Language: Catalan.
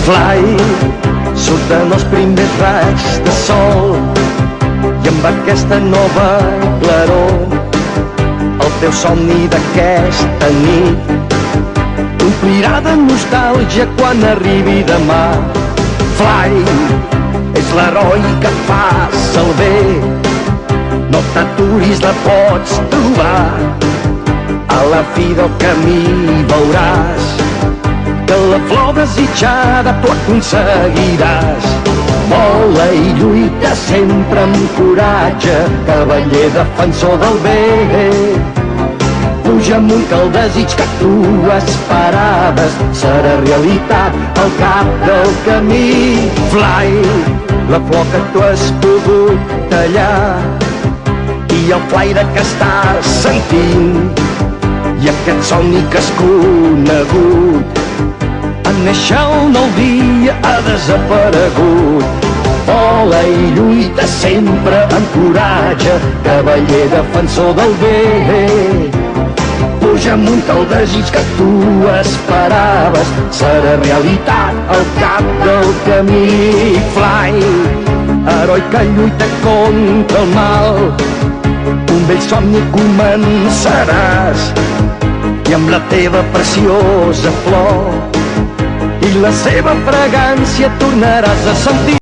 Fly, surten els primers raigs de sol i amb aquesta nova claror el teu somni d'aquesta nit t'omplirà de nostàlgia quan arribi demà. Fly, és l'heroi que fas el bé, no t'aturis, la pots trobar. A la fi del camí veuràs que la flor desitjada tu aconseguiràs. Vola i lluita sempre amb coratge, cavaller defensor del bé. Puja amunt que el desig que tu esperaves serà realitat al cap del camí. Fly, la flor que tu has pogut tallar i el flaire que estàs sentint i aquest somni que has conegut en néixer el nou dia ha desaparegut. Vola i lluita sempre amb coratge, cavaller defensor del bé. Puja amunt que el desig que tu esperaves serà realitat al cap del camí. Fly, heroi que lluita contra el mal, un vell somni començaràs i amb la teva preciosa flor i la seva fragància tornaràs a sentir.